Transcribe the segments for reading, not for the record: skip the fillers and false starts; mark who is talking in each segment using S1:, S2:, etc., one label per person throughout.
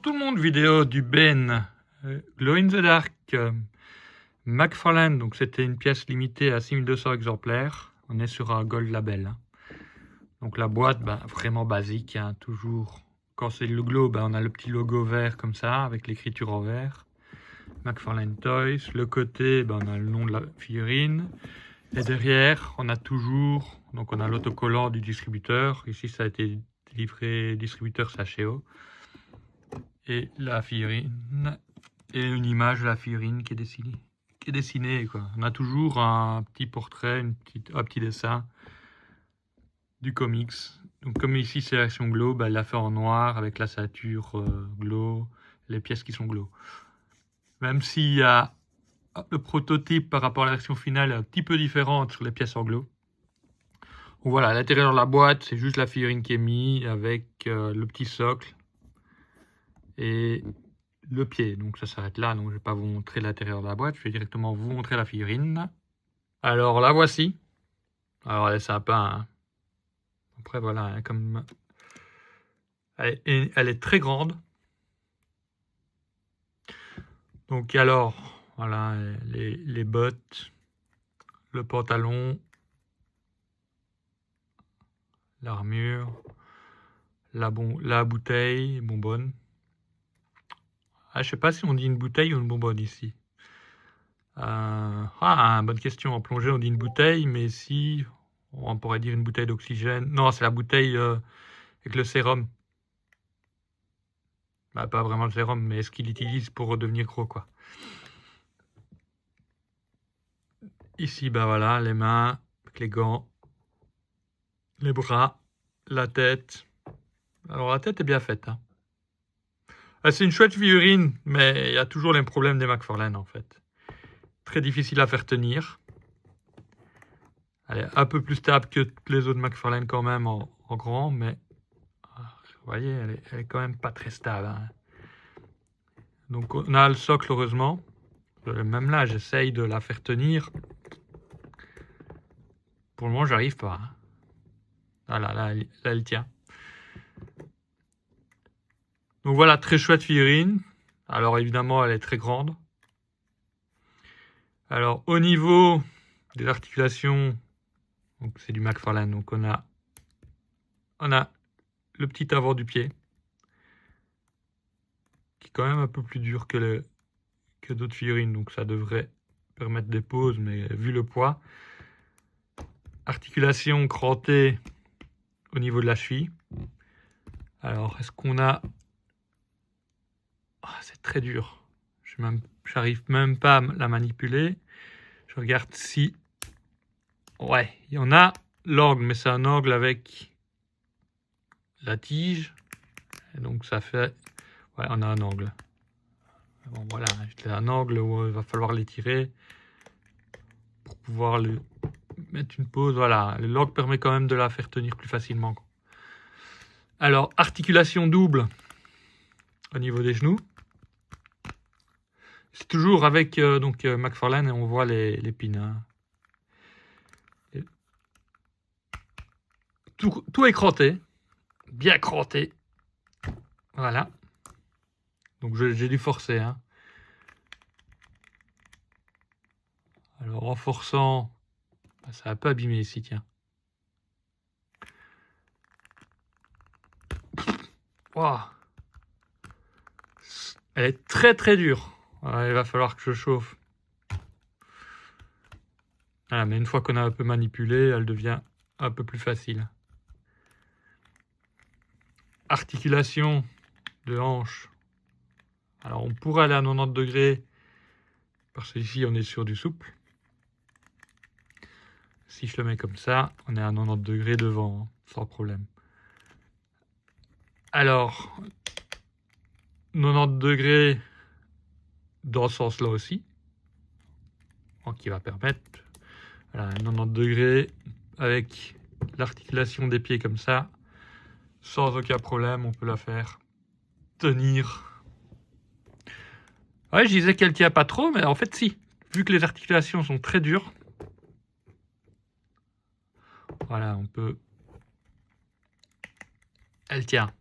S1: tout le monde, vidéo du Ben Glow in the Dark McFarlane. Donc c'était une pièce limitée à 6200 exemplaires. On est sur un Gold Label. Donc la boîte, vraiment basique, hein, toujours. Quand c'est le glow, on a le petit logo vert comme ça, avec l'écriture en vert. McFarlane Toys. Le côté, on a le nom de la figurine. Et derrière, on a toujours, donc on a l'autocollant du distributeur. Ici, ça a été livré distributeur Sacheo. Et la figurine, et une image de la figurine qui est dessinée, quoi. On a toujours un petit portrait, un petit dessin du comics. Donc comme ici c'est la version glow, elle l'a fait en noir avec la ceinture glow, les pièces qui sont glow. Même s'il y a le prototype par rapport à la version finale est un petit peu différente sur les pièces en glow. Donc voilà, à l'intérieur de la boîte, c'est juste la figurine qui est mise avec le petit socle et le pied. Donc ça s'arrête là, donc je ne vais pas vous montrer l'intérieur de la boîte, je vais directement vous montrer la figurine. Alors la voici. Alors elle est sympa, hein. Après voilà, hein, comme elle est très grande. Donc alors, voilà, les bottes, le pantalon, l'armure, la bouteille, bonbonne. Ah, je sais pas si on dit une bouteille ou une bonbonne ici. Bonne question. En plongée, on dit une bouteille, mais si on pourrait dire une bouteille d'oxygène. Non, c'est la bouteille avec le sérum. Pas vraiment le sérum, mais ce qu'il utilise pour redevenir gros, quoi. Ici, voilà, les mains, avec les gants, les bras, la tête. Alors, la tête est bien faite, hein. C'est une chouette figurine, mais il y a toujours les problèmes des McFarlane, en fait. Très difficile à faire tenir. Elle est un peu plus stable que les autres McFarlane quand même en grand, mais vous voyez, elle est quand même pas très stable, hein. Donc on a le socle, heureusement. Même là, j'essaye de la faire tenir. Pour le moment, j'arrive pas, hein. Voilà, là, elle tient. Donc voilà, très chouette figurine. Alors évidemment, elle est très grande. Alors au niveau des articulations, donc c'est du McFarlane. Donc on a le petit avant du pied, qui est quand même un peu plus dur que d'autres figurines. Donc ça devrait permettre des pauses, mais vu le poids. Articulation crantée au niveau de la cheville. Alors est-ce qu'on a... c'est très dur. J'arrive même pas à la manipuler. Je regarde si... Ouais, il y en a l'angle, mais c'est un angle avec la tige. Et donc ça fait... Ouais, on a un angle. Bon, voilà, c'est un angle où il va falloir l'étirer pour pouvoir le mettre une pause. Voilà, le log permet quand même de la faire tenir plus facilement. Alors, articulation double au niveau des genoux. C'est toujours avec McFarlane et on voit les pins, hein. Tout est cranté, bien cranté. Voilà. Donc j'ai dû forcer, hein. Alors en forçant, ça a un peu abîmé ici, tiens. Wow. Elle est très très dure. Il va falloir que je chauffe. Voilà, mais une fois qu'on a un peu manipulé, elle devient un peu plus facile. Articulation de hanche. Alors on pourrait aller à 90 degrés parce qu'ici on est sur du souple. Si je le mets comme ça, on est à 90 degrés devant, hein, sans problème. Alors, 90 degrés dans ce sens-là aussi, qui va permettre, voilà, 90 degrés avec l'articulation des pieds comme ça, sans aucun problème, on peut la faire tenir. Ouais, je disais qu'elle tient pas trop, mais en fait si, vu que les articulations sont très dures. Voilà, on peut... Elle tient.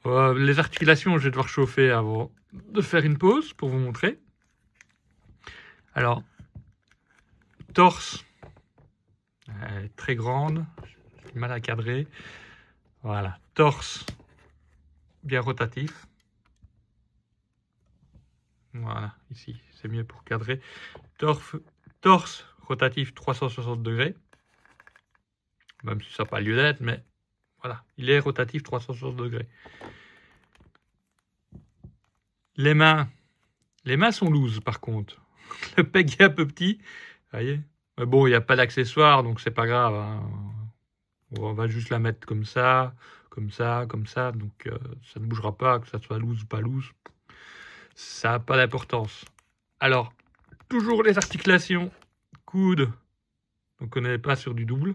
S1: Les articulations, je vais devoir chauffer avant de faire une pause pour vous montrer. Alors, torse, très grande, j'ai du mal à cadrer. Voilà, torse bien rotatif. Voilà, ici, c'est mieux pour cadrer. Torse rotatif 360 degrés. Même si ça n'a pas lieu d'être, mais voilà, il est rotatif 360 degrés. Les mains sont loose par contre. Le peg est un peu petit, vous voyez. Mais bon, il n'y a pas d'accessoire, donc c'est pas grave, hein. On va juste la mettre comme ça, comme ça, comme ça. Donc ça ne bougera pas, que ça soit loose ou pas loose. Ça n'a pas d'importance. Alors, toujours les articulations, coude. Donc on n'est pas sur du double.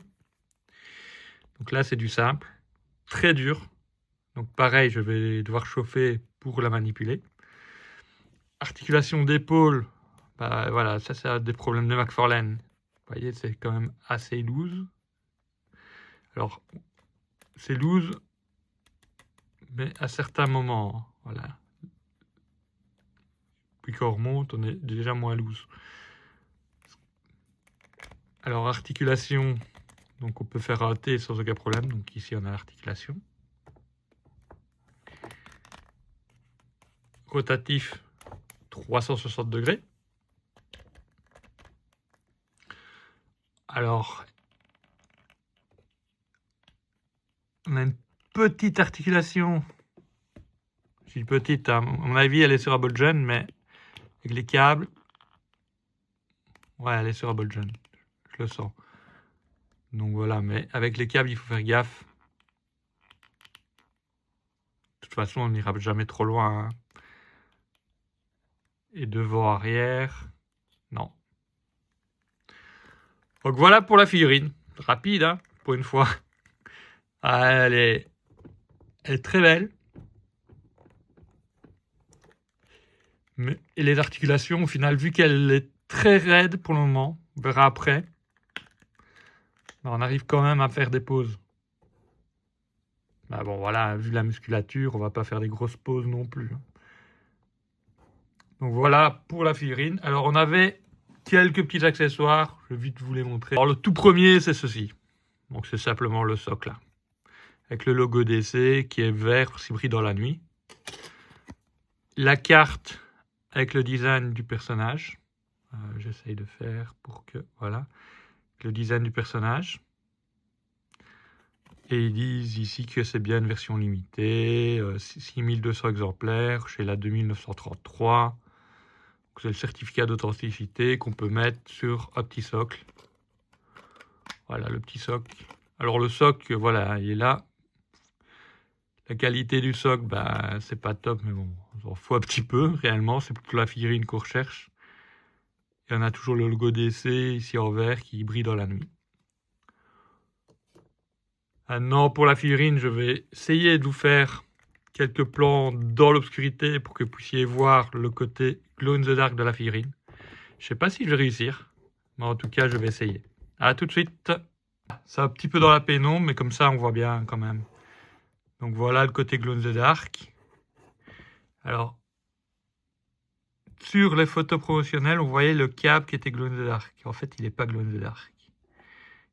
S1: Donc là, c'est du simple. Très dur. Donc pareil, je vais devoir chauffer pour la manipuler. Articulation d'épaule. Bah voilà, ça c'est des problèmes de McFarlane. Vous voyez, c'est quand même assez loose. Alors, c'est loose, mais à certains moments, voilà. Puis quand on remonte, on est déjà moins loose. Alors, articulation, donc on peut faire un T sans aucun problème. Donc ici, on a l'articulation. Rotatif, 360 degrés. Alors, on a une petite articulation. Je dis petite, à mon avis, elle est sur un Bolgen, mais avec les câbles, ouais, elle est sur un Bolgen. Je le sens. Donc voilà, mais avec les câbles, il faut faire gaffe. De toute façon, on n'ira jamais trop loin, hein. Et devant, arrière, non. Donc voilà pour la figurine. Rapide, hein, pour une fois. Elle est très belle. Et les articulations, au final, vu qu'elle est très raide pour le moment, on verra après, on arrive quand même à faire des pauses. Bah bon, voilà, vu la musculature, on va pas faire des grosses pauses non plus. Donc voilà pour la figurine. Alors on avait quelques petits accessoires, je vais vite vous les montrer. Alors le tout premier, c'est ceci. Donc c'est simplement le socle là, avec le logo DC qui est vert s'il brille dans la nuit. La carte avec le design du personnage. J'essaye de faire pour que, voilà, le design du personnage. Et ils disent ici que c'est bien une version limitée, 6200 exemplaires chez la 2933. C'est le certificat d'authenticité qu'on peut mettre sur un petit socle. Voilà le petit socle. Alors le socle, voilà, il est là. La qualité du socle, bah, c'est pas top, mais bon, on s'en fout un petit peu, réellement. C'est plutôt la figurine qu'on recherche. Il y en a toujours le logo DC ici en vert qui brille dans la nuit. Maintenant, pour la figurine, je vais essayer de vous faire quelques plans dans l'obscurité pour que vous puissiez voir le côté glow in the dark de la figurine. Je sais pas si je vais réussir, mais en tout cas, je vais essayer. À tout de suite. C'est un petit peu dans la pénombre, mais comme ça, on voit bien quand même. Donc voilà le côté glow in the dark. Alors, sur les photos promotionnelles, on voyait le câble qui était glow in the dark. En fait, il n'est pas glow in the dark.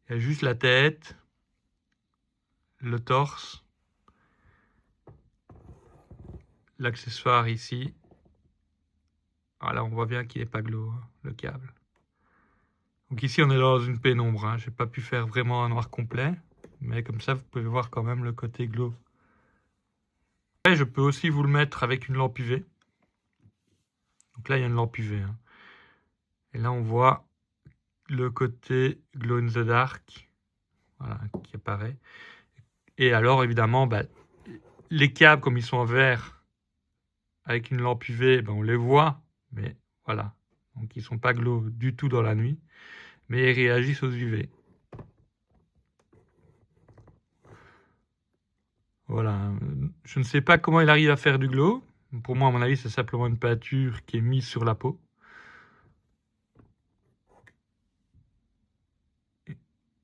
S1: Il y a juste la tête, le torse, l'accessoire ici. Voilà, on voit bien qu'il n'est pas glow, hein, le câble. Donc ici, on est dans une pénombre, hein. Je n'ai pas pu faire vraiment un noir complet, mais comme ça, vous pouvez voir quand même le côté glow. Et je peux aussi vous le mettre avec une lampe UV. Donc là, il y a une lampe UV, hein. Et là, on voit le côté glow in the dark, voilà, qui apparaît. Et alors, évidemment, bah, les câbles, comme ils sont en vert, avec une lampe UV, bah, on les voit, mais voilà. Donc, ils ne sont pas glow du tout dans la nuit, mais ils réagissent aux UV. Voilà. Je ne sais pas comment il arrive à faire du glow. Pour moi, à mon avis, c'est simplement une peinture qui est mise sur la peau.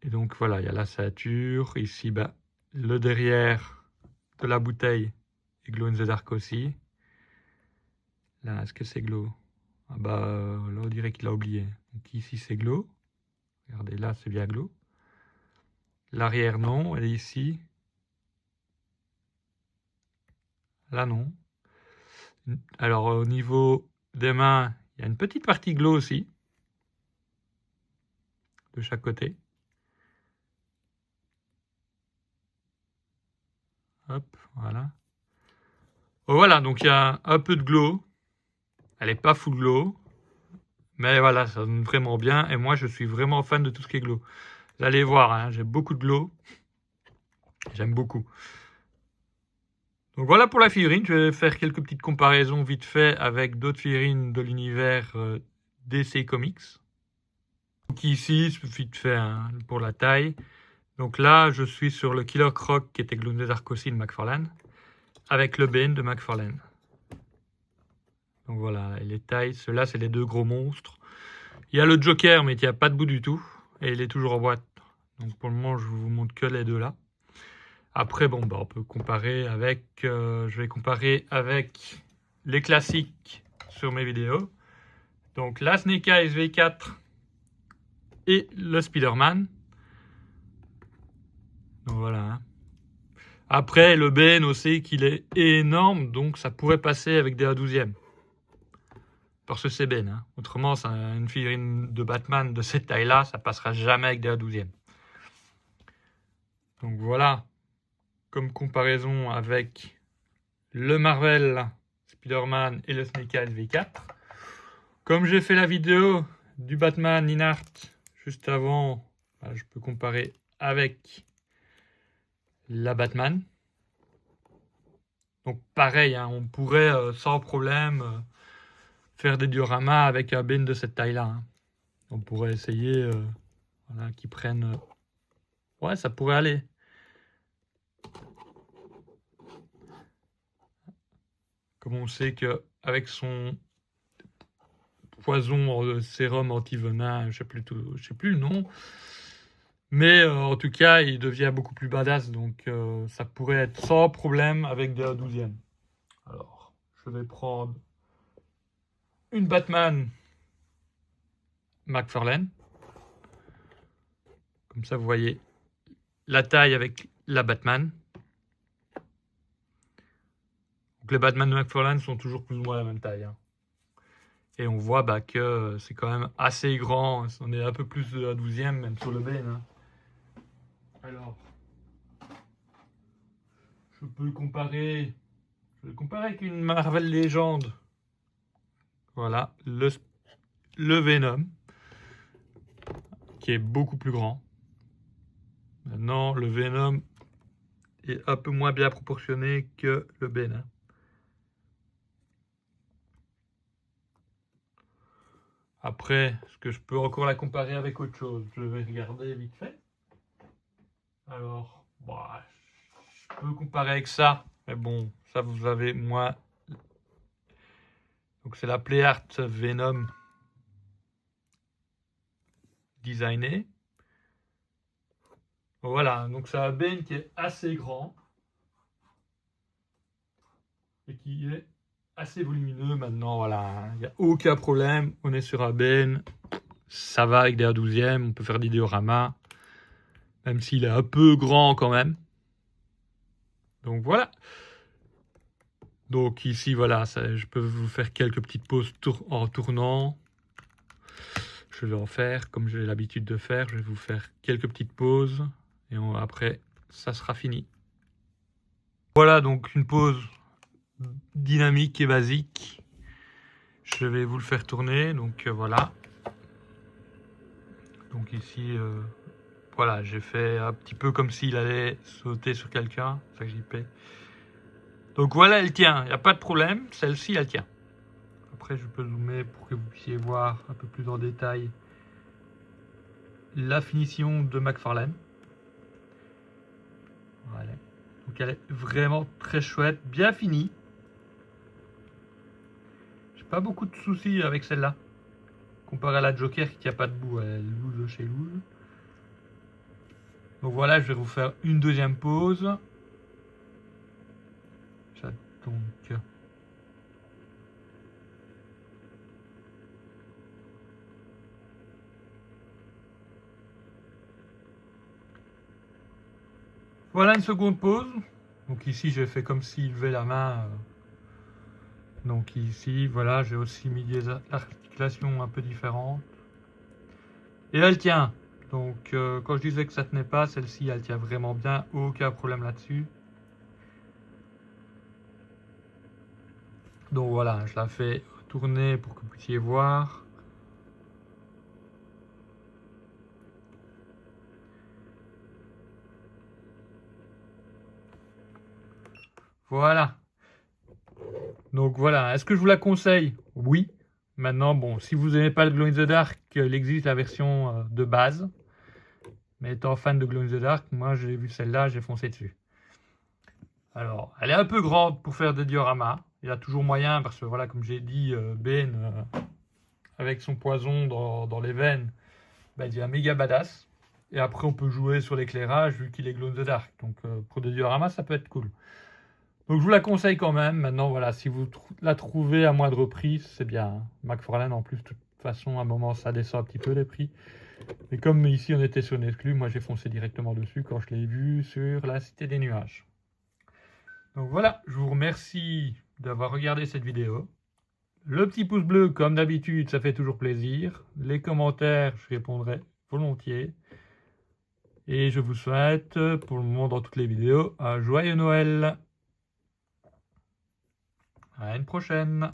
S1: Et donc, voilà, il y a la ceinture. Ici, bah, le derrière de la bouteille et Glow in the Dark aussi. Là, est-ce que c'est Glow? Ah bah là on dirait qu'il a oublié. Donc ici c'est Glow. Regardez, là c'est bien Glow. L'arrière non, elle est ici. Là non. Alors au niveau des mains, il y a une petite partie Glow aussi. De chaque côté. Hop, voilà. Oh, voilà, donc il y a un peu de Glow. Elle n'est pas full Glow. Mais voilà, ça donne vraiment bien. Et moi, je suis vraiment fan de tout ce qui est Glow. Vous allez voir, hein, j'ai beaucoup de Glow. J'aime beaucoup. Donc voilà pour la figurine. Je vais faire quelques petites comparaisons vite fait avec d'autres figurines de l'univers DC Comics. Donc ici, vite fait hein, pour la taille. Donc là, je suis sur le Killer Croc qui était Glow in the Dark aussi de McFarlane. Avec le Bane de McFarlane. Donc voilà, et les tailles, ceux-là, c'est les deux gros monstres. Il y a le Joker, mais il n'y a pas de bout du tout. Et il est toujours en boîte. Donc pour le moment, je vous montre que les deux là. Après, bon, bah, on peut comparer avec... je vais comparer avec les classiques sur mes vidéos. Donc la Snake Eyes V4 et le Spider-Man. Donc voilà. Hein. Après, le Bane aussi, qu'il est énorme. Donc ça pourrait passer avec des A12e. Parce que c'est Ben. Hein. Autrement, c'est une figurine de Batman de cette taille-là, ça passera jamais avec des A12e. Donc voilà, comme comparaison avec le Marvel Spider-Man et le Snake Eyes V4. Comme j'ai fait la vidéo du Batman in Art juste avant, je peux comparer avec la Batman. Donc pareil, hein, on pourrait sans problème faire des dioramas avec un Ben de cette taille-là. Hein. On pourrait essayer voilà, qu'ils prennent... ouais, ça pourrait aller. Comme on sait qu'avec son poison sérum anti-venin, je sais plus le nom, mais en tout cas, il devient beaucoup plus badass, donc ça pourrait être sans problème avec des 12e. Alors, je vais prendre une Batman McFarlane. Comme ça, vous voyez la taille avec la Batman. Donc les Batman de McFarlane sont toujours plus ou moins la même taille. Hein. Et on voit que c'est quand même assez grand. On est un peu plus de la 12e, même sur le Bane. Hein. Alors, je peux le comparer. Je vais le comparer avec une Marvel Légende. Voilà, le Venom, qui est beaucoup plus grand. Maintenant, le Venom est un peu moins bien proportionné que le Bane. Hein. Après, est-ce que je peux encore la comparer avec autre chose? Je vais regarder vite fait. Alors, je peux comparer avec ça. Mais bon, ça vous avez moi. Donc c'est la Playart Venom designée. Voilà, donc c'est un Bane qui est assez grand. Et qui est assez volumineux maintenant, voilà. Il n'y a aucun problème. On est sur un Bane. Ça va avec des A12e. On peut faire des dioramas. Même s'il est un peu grand quand même. Donc voilà. Donc ici, voilà, je peux vous faire quelques petites pauses en tournant. Je vais en faire comme j'ai l'habitude de faire. Je vais vous faire quelques petites pauses. Et après, ça sera fini. Voilà donc une pause dynamique et basique. Je vais vous le faire tourner. Donc voilà. Donc ici, voilà, j'ai fait un petit peu comme s'il allait sauter sur quelqu'un. C'est ça que j'y paie. Donc voilà, elle tient. Il n'y a pas de problème. Celle-ci, elle tient. Après, je peux zoomer pour que vous puissiez voir un peu plus en détail la finition de McFarlane. Voilà. Donc elle est vraiment très chouette, bien finie. J'ai pas beaucoup de soucis avec celle-là. Comparé à la Joker qui n'a pas de bout, elle est loose chez loose. Donc voilà, je vais vous faire une deuxième pause. Donc, voilà une seconde pause. Donc ici, j'ai fait comme s'il levait la main. Donc ici, voilà, j'ai aussi mis des articulations un peu différentes. Et elle tient. Donc quand je disais que ça tenait pas, celle-ci, elle tient vraiment bien. Aucun problème là-dessus. Donc voilà, je la fais tourner pour que vous puissiez voir. Voilà. Donc voilà, est-ce que je vous la conseille? Oui. Maintenant, bon, si vous n'aimez pas le Glow in the Dark, il existe la version de base. Mais étant fan de Glow in the Dark, moi j'ai vu celle-là, j'ai foncé dessus. Alors, elle est un peu grande pour faire des dioramas. Il y a toujours moyen, parce que voilà, comme j'ai dit, Ben, avec son poison dans les veines, ben, il est méga badass. Et après, on peut jouer sur l'éclairage, vu qu'il est Glow in the Dark. Donc, pour des dioramas, ça peut être cool. Donc, je vous la conseille quand même. Maintenant, voilà, si vous la trouvez à moindre prix, c'est bien. McFarlane, en plus, de toute façon, à un moment, ça descend un petit peu les prix. Mais comme ici, on était sur une exclue, moi, j'ai foncé directement dessus quand je l'ai vu sur la Cité des Nuages. Donc voilà, je vous remercie d'avoir regardé cette vidéo. Le petit pouce bleu, comme d'habitude, ça fait toujours plaisir. Les commentaires, je répondrai volontiers. Et je vous souhaite, pour le moment dans toutes les vidéos, un joyeux Noël. À une prochaine.